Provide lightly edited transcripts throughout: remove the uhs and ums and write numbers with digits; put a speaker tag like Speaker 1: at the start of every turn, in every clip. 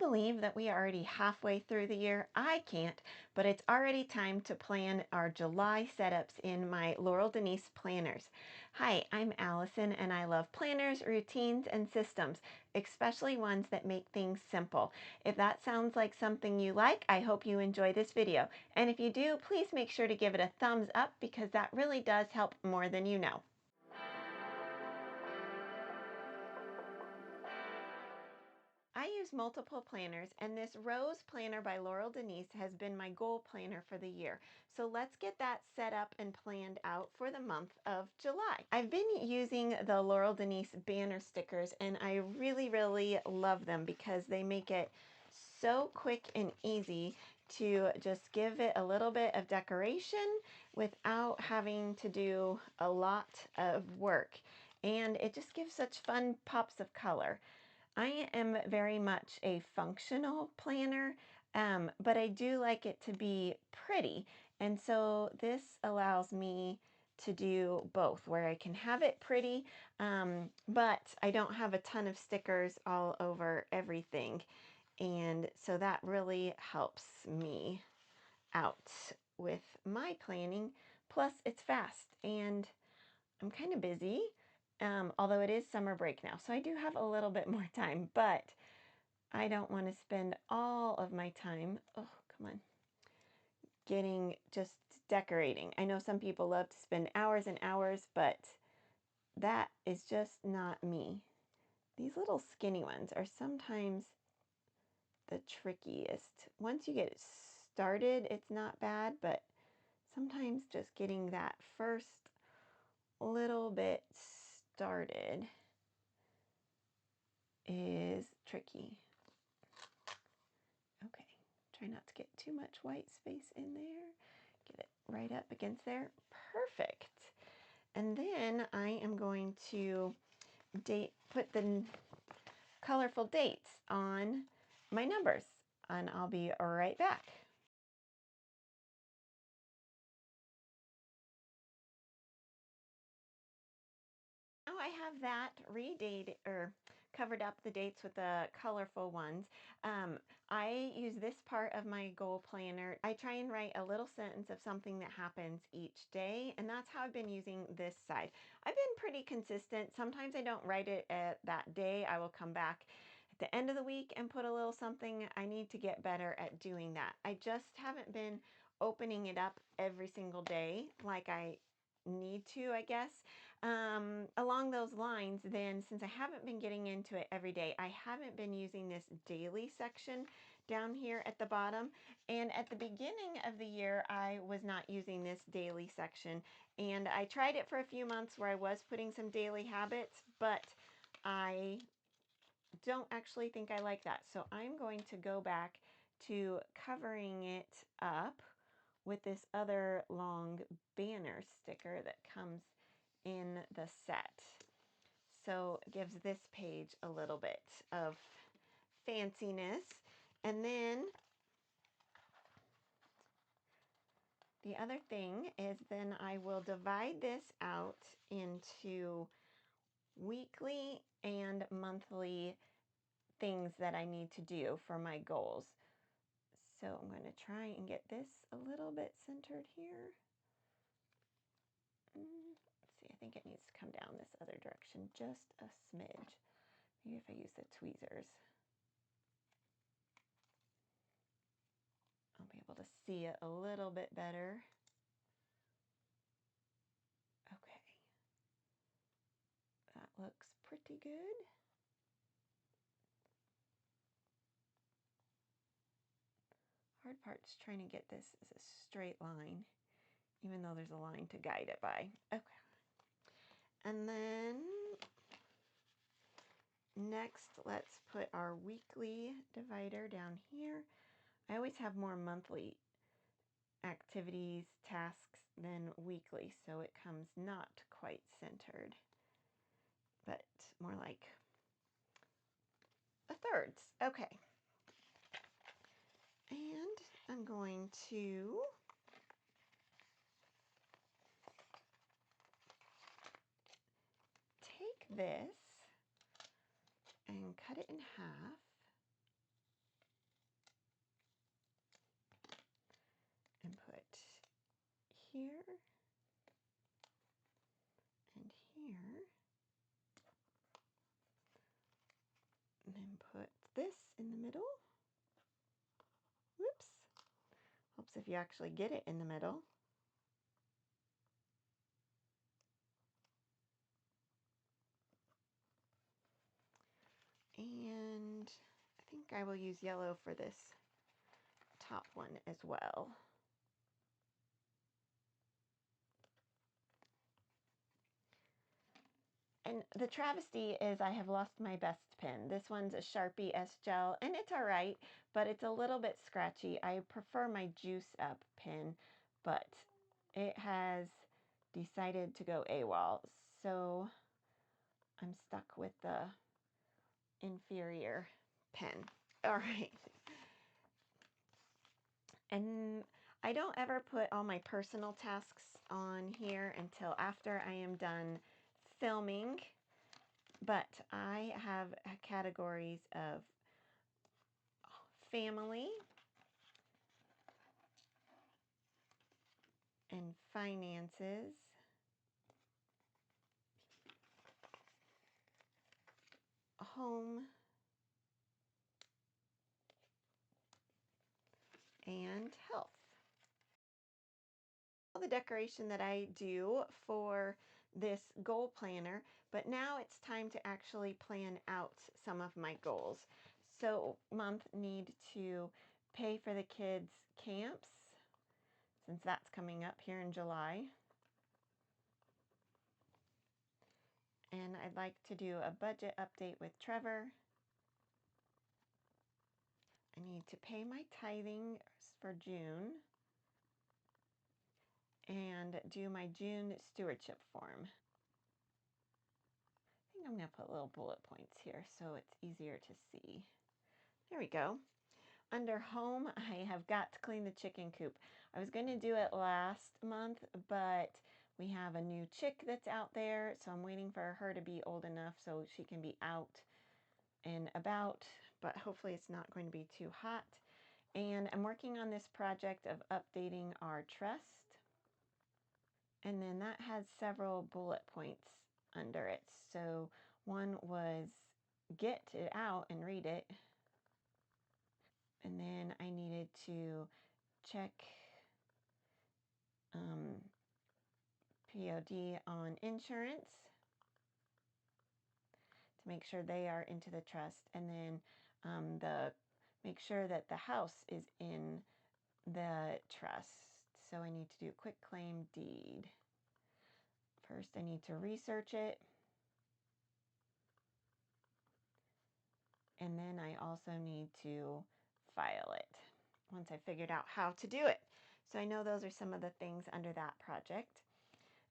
Speaker 1: believe that we are already halfway through the year? I can't, but it's already time to plan our July setups in my Laurel Denise planners. Hi, I'm Allison and I love planners, routines, and systems, especially ones that make things simple. If that sounds like something you like, I hope you enjoy this video. And if you do, please make sure to give it a thumbs up because that really does help more than you know. I use multiple planners, and this Rose planner by Laurel Denise has been my goal planner for the year. So let's get that set up and planned out for the month of July. I've been using the Laurel Denise banner stickers, and I really love them because they make it so quick and easy to just give it a little bit of decoration without having to do a lot of work. And it just gives such fun pops of color. I am very much a functional planner, but I do like it to be pretty. And so this allows me to do both, where I can have it pretty, but I don't have a ton of stickers all over everything. And so that really helps me out with my planning. Plus, it's fast and I'm kind of busy, although it is summer break now, so I do have a little bit more time, but I don't want to spend all of my time, oh, come on, just decorating. I know some people love to spend hours and hours, but that is just not me. These little skinny ones are sometimes the trickiest. Once you get it started, it's not bad, but sometimes just getting that first little bit started is tricky. Okay, try not to get too much white space in there. Get it right up against there. Perfect. And then I am going to put the colorful dates on my numbers, and I'll be right back. Now I have that covered up the dates with the colorful ones. I use this part of my goal planner. I try and write a little sentence of something that happens each day, and that's how I've been using this side. I've been pretty consistent. Sometimes I don't write it at that day. I will come back at the end of the week and put a little something. I need to get better at doing that. I just haven't been opening it up every single day like I need to, I guess. Along those lines, then, since I haven't been getting into it every day, I haven't been using this daily section down here at the bottom. And at the beginning of the year, I was not using this daily section. And I tried it for a few months where I was putting some daily habits, but I don't actually think I like that. So I'm going to go back to covering it up with this other long banner sticker that comes in the set. So it gives this page a little bit of fanciness. And then the other thing is then I will divide this out into weekly and monthly things that I need to do for my goals. So I'm going to try and get this a little bit centered here. Let's see, I think it needs to come down this other direction just a smidge. Maybe if I use the tweezers, I'll be able to see it a little bit better. Okay, that looks pretty good. Hard part's trying to get this as a straight line, even though there's a line to guide it by. Okay. And then next, let's put our weekly divider down here. I always have more monthly activities, tasks than weekly, so it comes not quite centered, but more like a thirds. Okay. And I'm going to take this and cut it in half. here and here. And then put this in the middle. Whoops. Helps if you actually get it in the middle. And I think I will use yellow for this top one as well. And the travesty is I have lost my best pen. This one's a Sharpie S-Gel, and it's all right, but it's a little bit scratchy. I prefer my Juice Up pen, but it has decided to go AWOL, so I'm stuck with the inferior pen. All right. And I don't ever put all my personal tasks on here until after I am done filming, but I have categories of family and finances, home, and health. The decoration that I do for this goal planner, but now it's time to actually plan out some of my goals. So month need to pay for the kids' camps, since that's coming up here in July. And I'd like to do a budget update with Trevor. I need to pay my tithing for June and do my June stewardship form. I think I'm going to put little bullet points here so it's easier to see. There we go. Under home, I have got to clean the chicken coop. I was going to do it last month, but we have a new chick that's out there, so I'm waiting for her to be old enough so she can be out and about, but hopefully it's not going to be too hot. And I'm working on this project of updating our trust. And then that has several bullet points under it. So one was get it out and read it. And then I needed to check POD on insurance to make sure they are into the trust. And then make sure that the house is in the trust. So I need to do a quick claim deed. First, I need to research it. And then I also need to file it once I figured out how to do it. So I know those are some of the things under that project.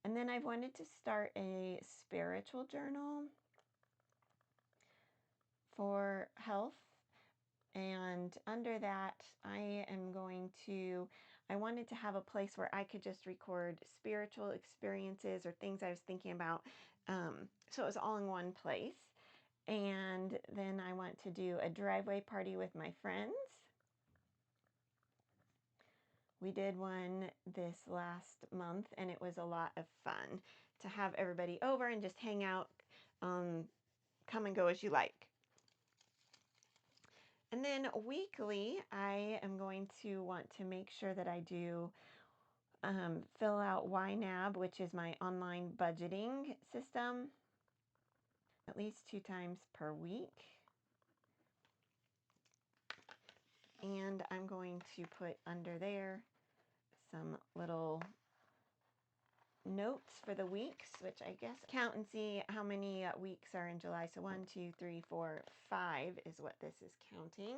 Speaker 1: And then I wanted to start a spiritual journal for health. And under that, I wanted to have a place where I could just record spiritual experiences or things I was thinking about. So it was all in one place. And then I want to do a driveway party with my friends. We did one this last month and it was a lot of fun to have everybody over and just hang out, come and go as you like. And then weekly, I am going to want to make sure that I do fill out YNAB, which is my online budgeting system, at least 2 times per week. And I'm going to put under there some little notes for the weeks, which I guess count and see how many weeks are in July. So 1, 2, 3, 4, 5 is what this is counting.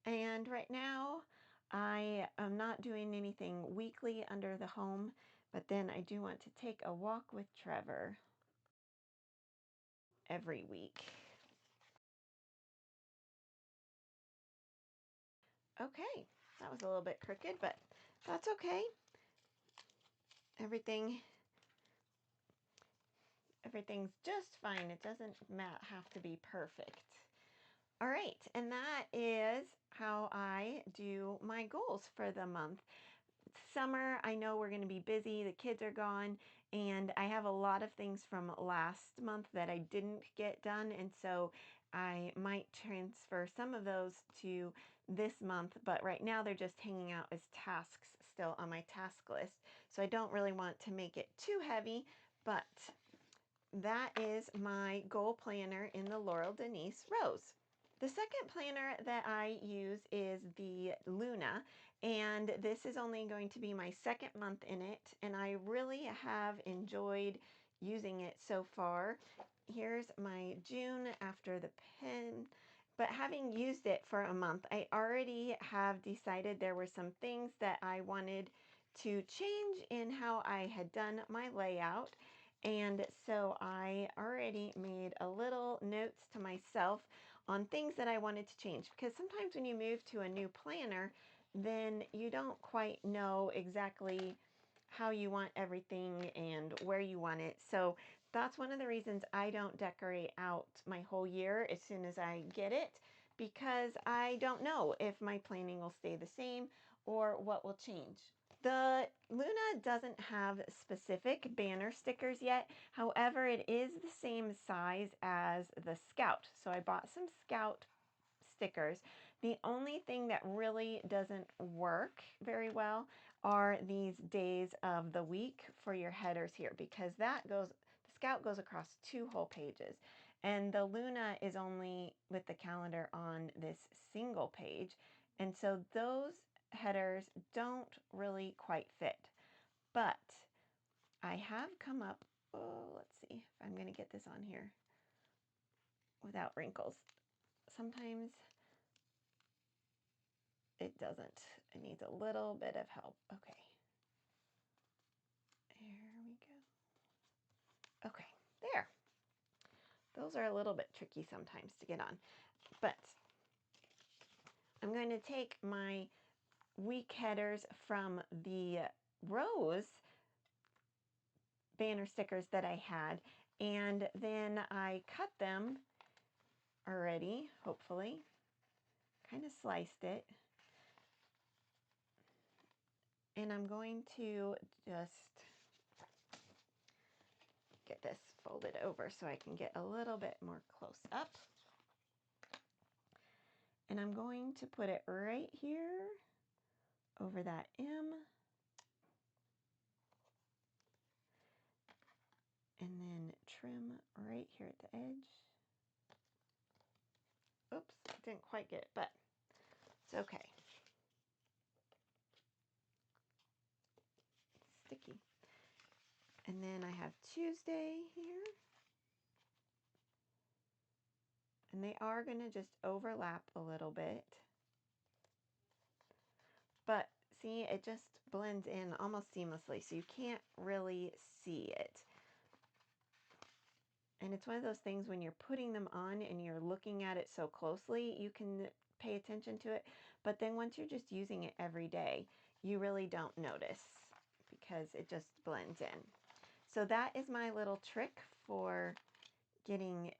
Speaker 1: And right now I am not doing anything weekly under the home, but then I do want to take a walk with Trevor every week. Okay, that was a little bit crooked, but that's okay. Everything's just fine. It doesn't have to be perfect. All right, and that is how I do my goals for the month. Summer, I know we're going to be busy, the kids are gone, and I have a lot of things from last month that I didn't get done, and so I might transfer some of those to this month, but right now they're just hanging out as tasks still on my task list, so I don't really want to make it too heavy, but that is my goal planner in the Laurel Denise Rose. The second planner that I use is the Luna, and this is only going to be my second month in it, and I really have enjoyed using it so far. Here's my June after the pen, but having used it for a month, I already have decided there were some things that I wanted to change in how I had done my layout. And so I already made a little notes to myself on things that I wanted to change, because sometimes when you move to a new planner, then you don't quite know exactly how you want everything and where you want it. So that's one of the reasons I don't decorate out my whole year as soon as I get it, because I don't know if my planning will stay the same or what will change. The Luna doesn't have specific banner stickers yet. However, it is the same size as the Scout. So I bought some Scout stickers. The only thing that really doesn't work very well are these days of the week for your headers here, because that goes, the Scout goes across 2 whole pages, and the Luna is only with the calendar on this single page, and so those headers don't really quite fit. But I have come up, oh, let's see if I'm going to get this on here without wrinkles. Sometimes it doesn't. It needs a little bit of help. Okay. There we go. Okay, there. Those are a little bit tricky sometimes to get on. But I'm going to take my week headers from the Rose banner stickers that I had, and then I cut them already, hopefully. Kind of sliced it. And I'm going to just get this folded over so I can get a little bit more close up. And I'm going to put it right here over that M. And then trim right here at the edge. Oops, didn't quite get it, but it's okay. It's sticky. And then I have Tuesday here. And they are going to just overlap a little bit. But see, it just blends in almost seamlessly, so you can't really see it. And it's one of those things when you're putting them on and you're looking at it so closely, you can pay attention to it. But then once you're just using it every day, you really don't notice because it just blends in. So that is my little trick for getting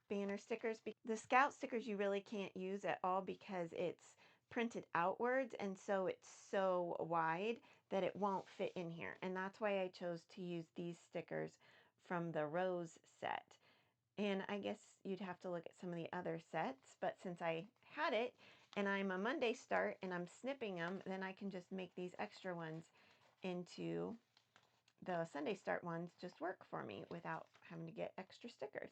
Speaker 1: banner stickers. The Scout stickers you really can't use at all because it's printed outwards, and so it's so wide that it won't fit in here. And that's why I chose to use these stickers from the Rose set. And I guess you'd have to look at some of the other sets, but since I had it and I'm a Monday start and I'm snipping them, then I can just make these extra ones into the Sunday start ones just work for me without having to get extra stickers.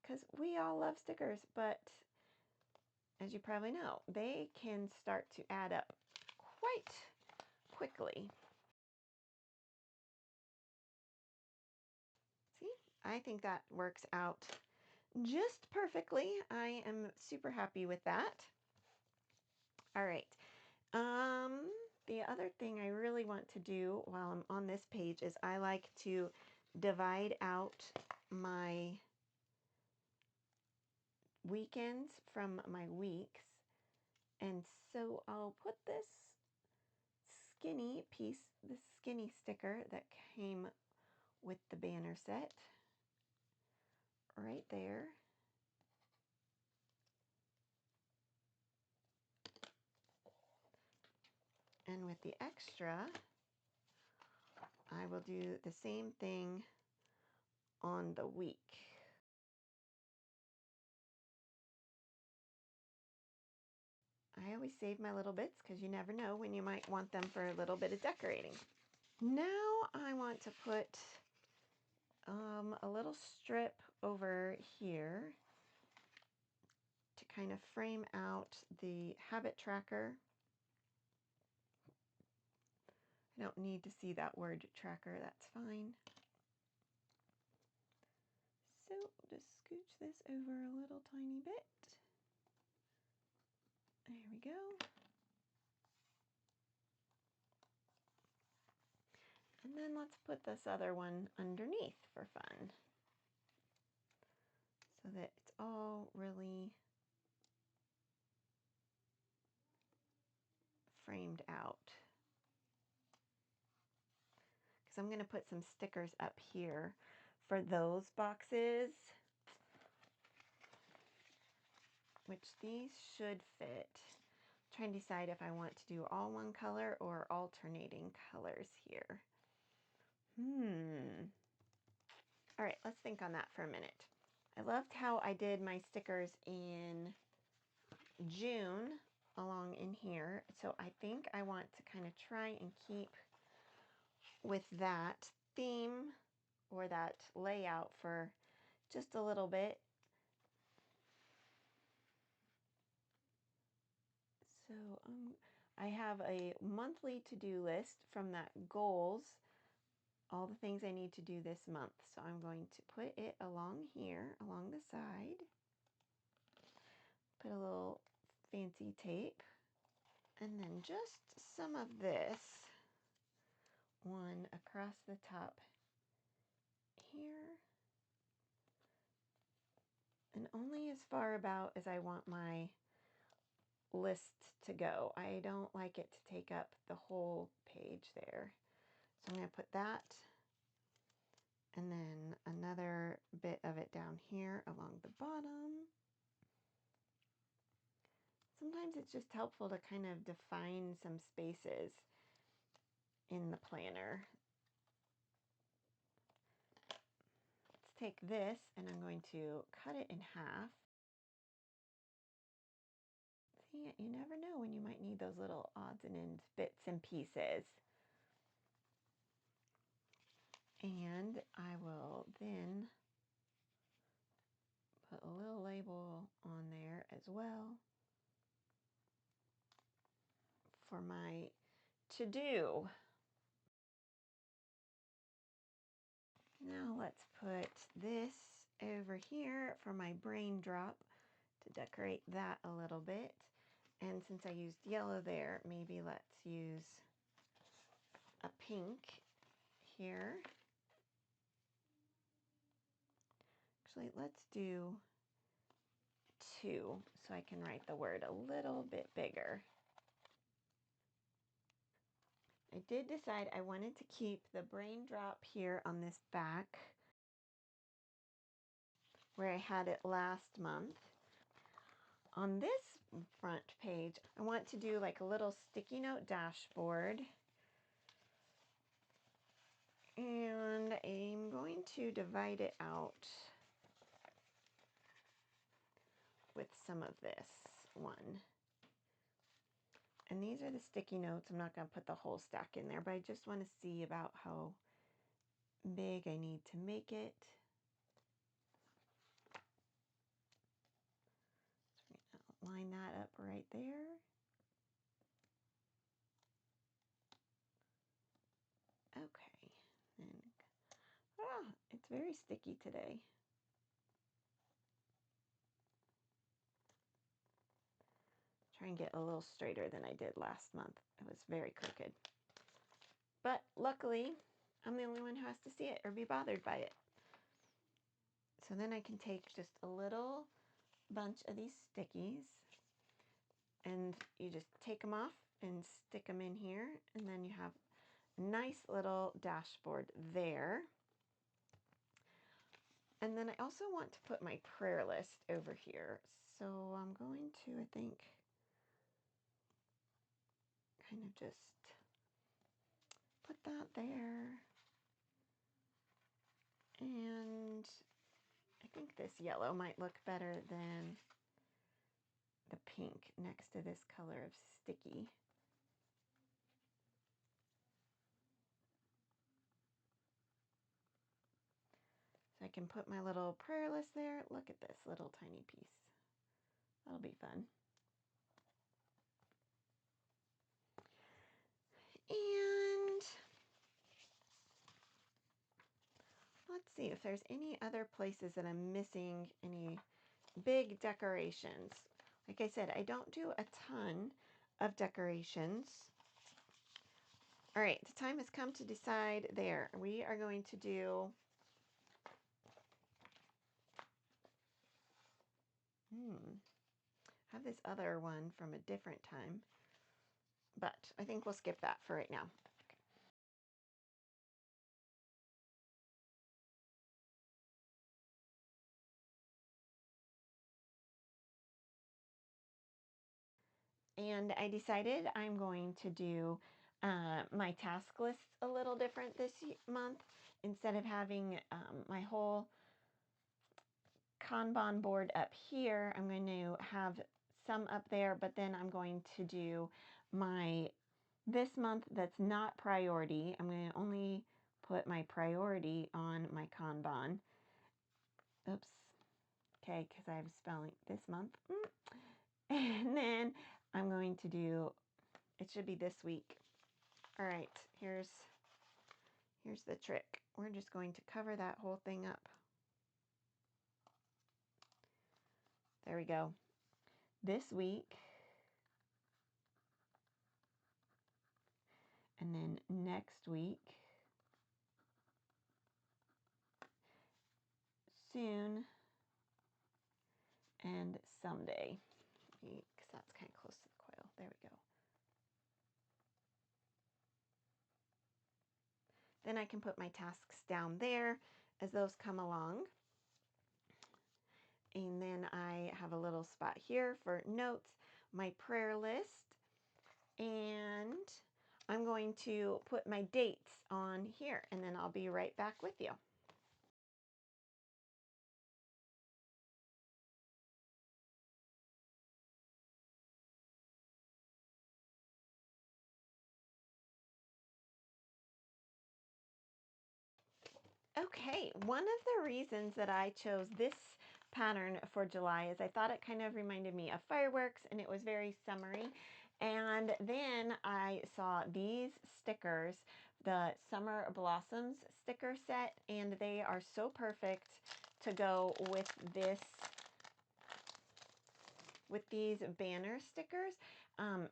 Speaker 1: Because we all love stickers, but as you probably know, they can start to add up quite quickly. See, I think that works out just perfectly. I am super happy with that. All right. The other thing I really want to do while I'm on this page is I like to divide out my weekends from my weeks. And so I'll put this skinny piece, this skinny sticker that came with the banner set right there. with the extra, I will do the same thing on the week. I always save my little bits because you never know when you might want them for a little bit of decorating. Now I want to put a little strip over here to kind of frame out the habit tracker. I don't need to see that word tracker, that's fine. So just scooch this over a little tiny bit. There we go. And then let's put this other one underneath for fun, so that it's all really framed out. Because I'm going to put some stickers up here for those boxes, which these should fit. I'm trying to decide if I want to do all one color or alternating colors here. All right, let's think on that for a minute. I loved how I did my stickers in June along in here. So I think I want to kind of try and keep with that theme or that layout for just a little bit. So I have a monthly to-do list from that goals, all the things I need to do this month. So I'm going to put it along here, along the side. Put a little fancy tape. And then just some of this one across the top here. And only as far about as I want my list to go. I don't like it to take up the whole page there. So I'm going to put that and then another bit of it down here along the bottom. Sometimes it's just helpful to kind of define some spaces in the planner. Let's take this and I'm going to cut it in half. See, you never know when you might need those little odds and ends bits and pieces. And I will then put a little label on there as well for my to-do. Now let's put this over here for my brain drop to decorate that a little bit. And since I used yellow there, maybe let's use a pink here. Actually, let's do 2 so I can write the word a little bit bigger. I did decide I wanted to keep the brain drop here on this back where I had it last month. On this front page, I want to do like a little sticky note dashboard. And I'm going to divide it out with some of this one. And these are the sticky notes. I'm not going to put the whole stack in there, but I just want to see about how big I need to make it. So we're going to line that up right there. Okay. And it's very sticky today. Try and get a little straighter than I did last month. It was very crooked. But luckily, I'm the only one who has to see it or be bothered by it. So then I can take just a little bunch of these stickies and you just take them off and stick them in here, and then you have a nice little dashboard there. And then I also want to put my prayer list over here. So I'm going to, I think, kind of just put that there. And I think this yellow might look better than the pink next to this color of sticky. So I can put my little prayer list there. Look at this little tiny piece. That'll be fun. And let's see if there's any other places that I'm missing any big decorations. Like I said, I don't do a ton of decorations. All right, the time has come to decide there. We are going to do have this other one from a different time, but I think we'll skip that for right now. And I decided I'm going to do my task list a little different this month. Instead of having my whole Kanban board up here, I'm going to have some up there, but then I'm going to do my, this month that's not priority, I'm going to only put my priority on my Kanban. Oops. Okay, because I have spelling this month. And then I'm going to do, it should be this week. All right, here's the trick. We're just going to cover that whole thing up. There we go. This week, and then next week, soon, and someday, because that's kind of close to the coil. There we go. Then I can put my tasks down there as those come along. And then I have a little spot here for notes, my prayer list, and I'm going to put my dates on here, and then I'll be right back with you. Okay, one of the reasons that I chose this pattern for July is I thought it kind of reminded me of fireworks and it was very summery. And then I saw these stickers, the Summer Blossoms sticker set, and they are so perfect to go with this, with these banner stickers.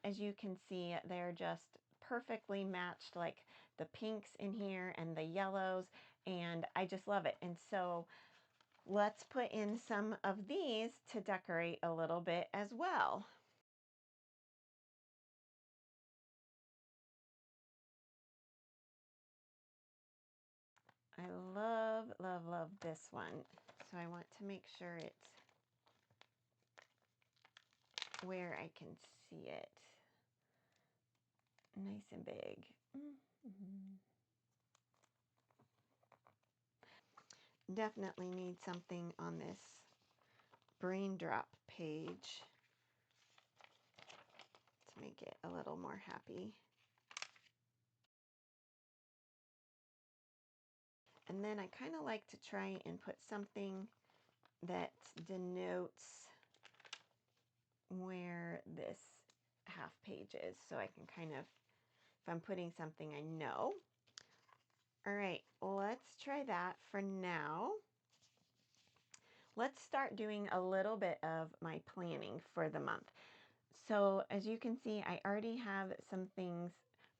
Speaker 1: As you can see, they're just perfectly matched, like the pinks in here and the yellows, and I just love it. And so let's put in some of these to decorate a little bit as well. I love, love, love this one. So I want to make sure it's where I can see it. Nice and big. Definitely need something on this brain drop page to make it a little more happy. And then I kind of like to try and put something that denotes where this half page is, so I can kind of, if I'm putting something I know. All right, let's try that for now. Let's start doing a little bit of my planning for the month. So as you can see, I already have some things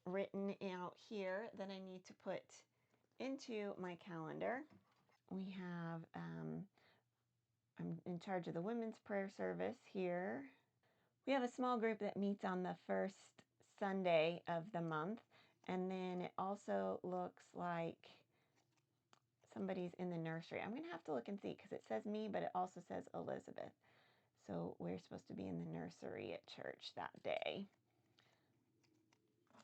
Speaker 1: written out here that I need to put into my calendar. We have, I'm in charge of the women's prayer service here. We have a small group that meets on the first Sunday of the month. And then it also looks like somebody's in the nursery. I'm going to have to look and see because it says me, but it also says Elizabeth. So we're supposed to be in the nursery at church that day.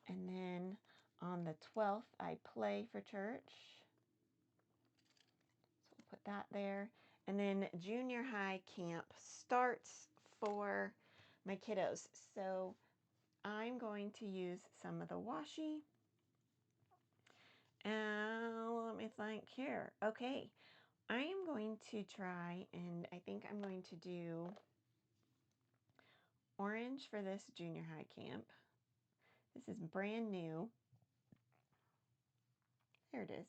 Speaker 1: And then On the 12th, I play for church. So we'll put that there. And then junior high camp starts for my kiddos. So I'm going to use some of the washi. And let me think here. Okay, I am going to try, and I think I'm going to do orange for this junior high camp. This is brand new. There it is.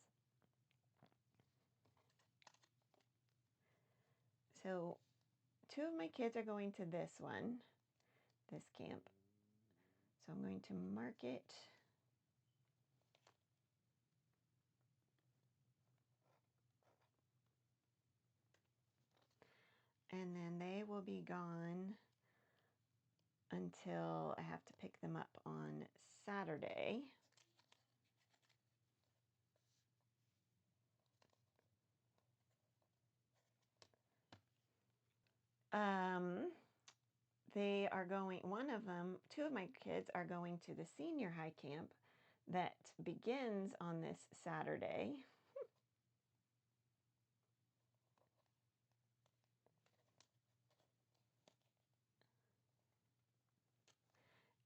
Speaker 1: So 2 of my kids are going to this one, this camp. So I'm going to mark it. And then they will be gone until I have to pick them up on Saturday. They are going, one of them, 2 of my kids are going to the senior high camp that begins on this Saturday.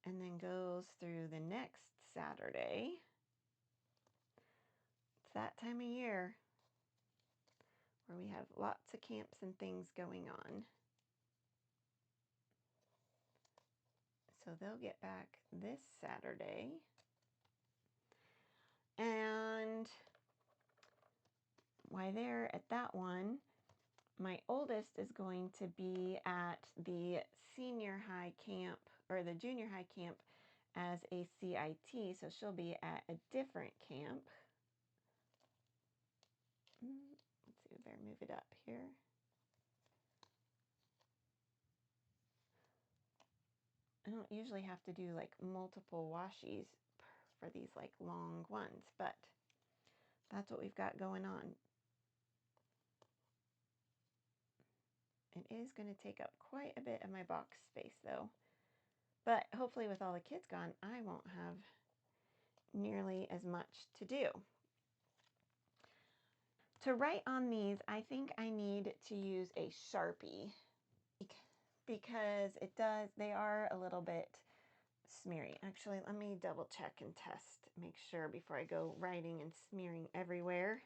Speaker 1: And then goes through the next Saturday. It's that time of year where we have lots of camps and things going on. So they'll get back this Saturday. And while they're at that one, my oldest is going to be at the senior high camp, or the junior high camp, as a CIT, so she'll be at a different camp. Let's see, we better move it up here. I don't usually have to do like multiple washies for these like long ones, but that's what we've got going on. It is going to take up quite a bit of my box space though, but hopefully with all the kids gone, I won't have nearly as much to do. To write on these, I think I need to use a Sharpie because they are a little bit smeary. Actually, let me double check and test, make sure before I go writing and smearing everywhere.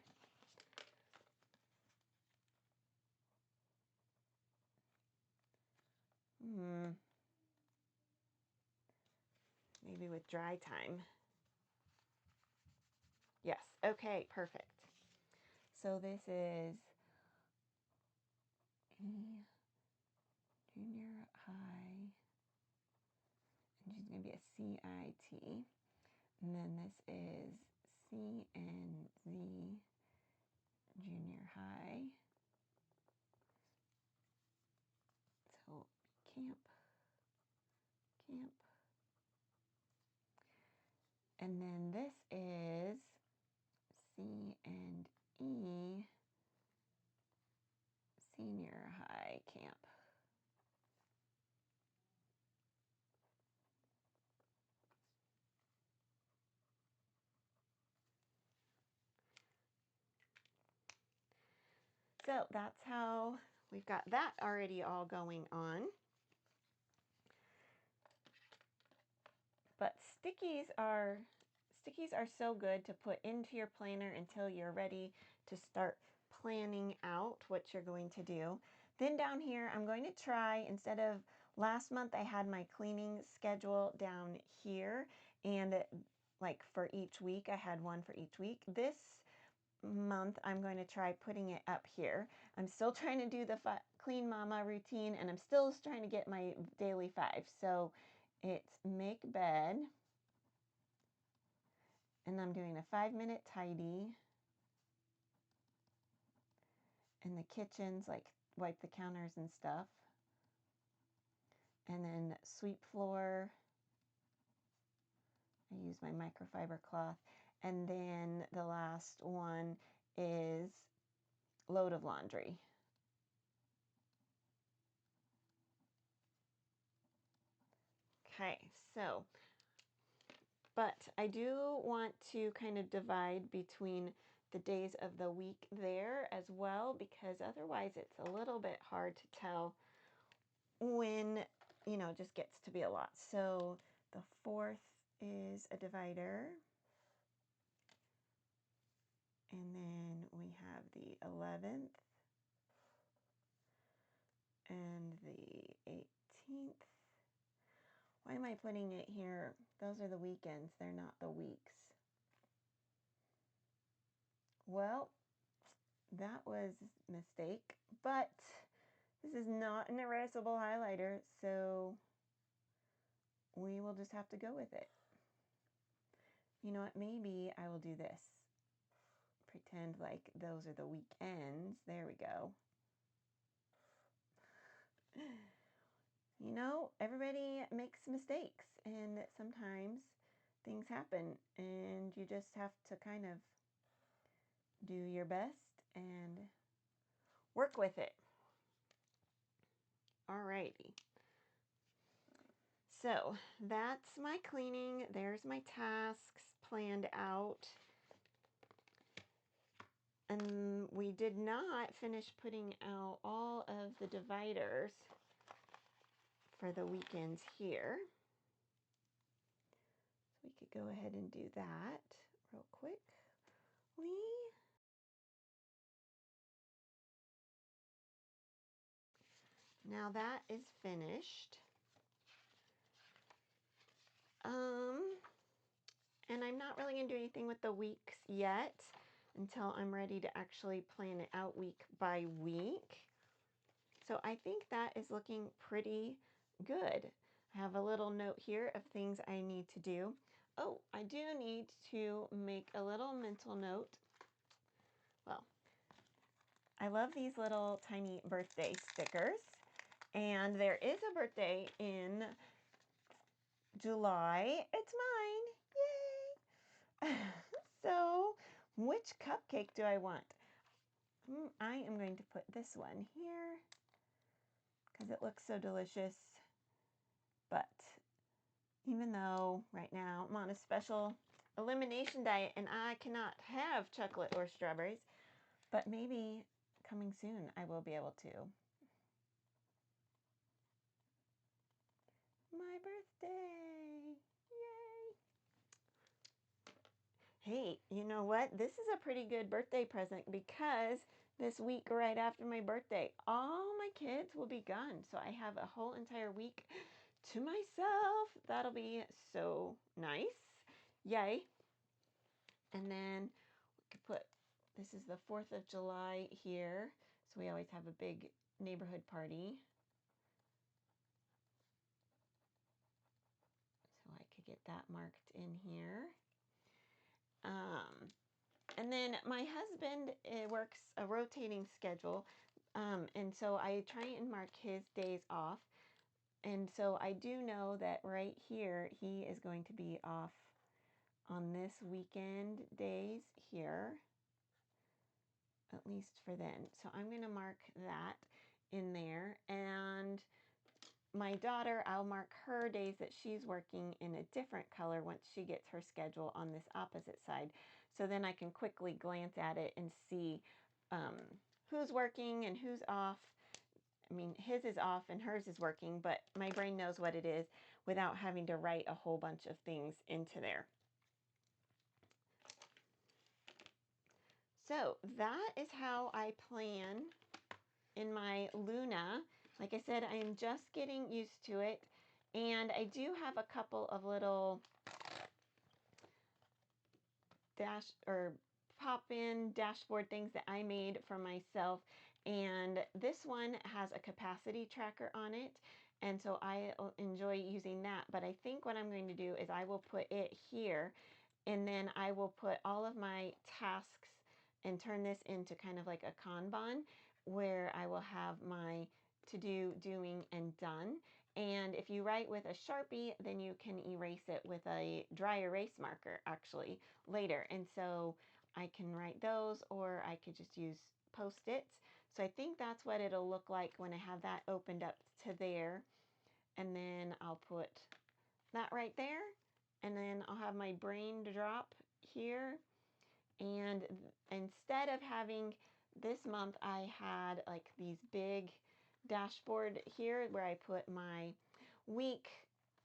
Speaker 1: Maybe with dry time. Yes, okay, perfect. So this is junior high, and she's going to be a CIT. And then this is CNZ junior high. So camp. And then this is C and E senior high camp. So that's how we've got that already all going on. But stickies are so good to put into your planner until you're ready to start planning out what you're going to do. Then down here, I'm going to try, instead of last month, I had my cleaning schedule down here, and like for each week, I had one for each week. This month, I'm going to try putting it up here. I'm still trying to do the Clean Mama routine, and I'm still trying to get my daily 5. So it's make bed, and I'm doing a 5-minute tidy, and the kitchen's like wipe the counters and stuff, and then sweep floor. I use my microfiber cloth, and then the last one is load of laundry. Okay, so But I do want to kind of divide between the days of the week there as well, because otherwise it's a little bit hard to tell when, you know, it just gets to be a lot. So the 4th is a divider. And then we have the 11th and the 18th. Why am I putting it here? Those are the weekends. They're not the weeks. Well, that was a mistake, but this is not an erasable highlighter, so we will just have to go with it. You know what? Maybe I will do this. Pretend like those are the weekends. There we go. You know, everybody makes mistakes, and sometimes things happen, and you just have to kind of do your best and work with it. Alrighty. So that's my cleaning. There's my tasks planned out. And we did not finish putting out all of the dividers for the weekends here. So we could go ahead and do that real quick. Now that is finished. And I'm not really going to do anything with the weeks yet until I'm ready to actually plan it out week by week. So I think that is looking pretty good. I have a little note here of things I need to do. Oh, I do need to make a little mental note. Well, I love these little tiny birthday stickers. And there is a birthday in July. It's mine. Yay! So, which cupcake do I want? I am going to put this one here because it looks so delicious. But even though right now I'm on a special elimination diet and I cannot have chocolate or strawberries, but maybe coming soon I will be able to. My birthday! Yay! Hey, you know what? This is a pretty good birthday present because this week right after my birthday, all my kids will be gone. So I have a whole entire week to myself. That'll be so nice. Yay. And then we could put, this is the 4th of July here. So we always have a big neighborhood party. So I could get that marked in here. And then my husband works a rotating schedule. And so I try and mark his days off. And so I do know that right here, he is going to be off on this weekend days here, at least for then. So I'm going to mark that in there. And my daughter, I'll mark her days that she's working in a different color once she gets her schedule on this opposite side. So then I can quickly glance at it and see who's working and who's off. I mean, his is off and hers is working, but my brain knows what it is without having to write a whole bunch of things into there. So that is how I plan in my Luna. Like I said, I am just getting used to it. And I do have a couple of little pop-in dashboard things that I made for myself. And this one has a capacity tracker on it. And so I enjoy using that. But I think what I'm going to do is I will put it here. And then I will put all of my tasks and turn this into kind of like a Kanban where I will have my to do, doing, and done. And if you write with a Sharpie, then you can erase it with a dry erase marker actually later. And so I can write those, or I could just use Post-its. So I think that's what it'll look like when I have that opened up to there. And then I'll put that right there. and then I'll have my brain drop here. And instead of having this month, I had like these big dashboard here where I put my week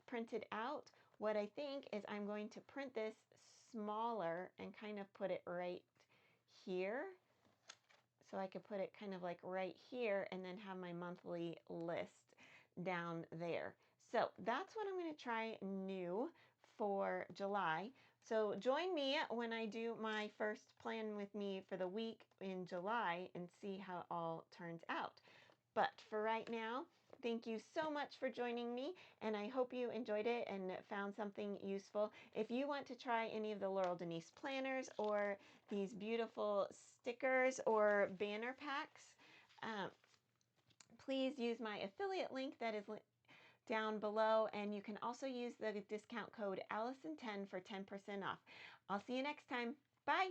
Speaker 1: printed out. What I think is I'm going to print this smaller and kind of put it right here. So I could put it kind of like right here and then have my monthly list down there. So that's what I'm going to try new for July. So join me when I do my first plan with me for the week in July and see how it all turns out. But for right now, thank you so much for joining me, and I hope you enjoyed it and found something useful. If you want to try any of the Laurel Denise planners or these beautiful stickers or banner packs, please use my affiliate link that is down below, and you can also use the discount code Allison10 for 10% off. I'll see you next time. Bye!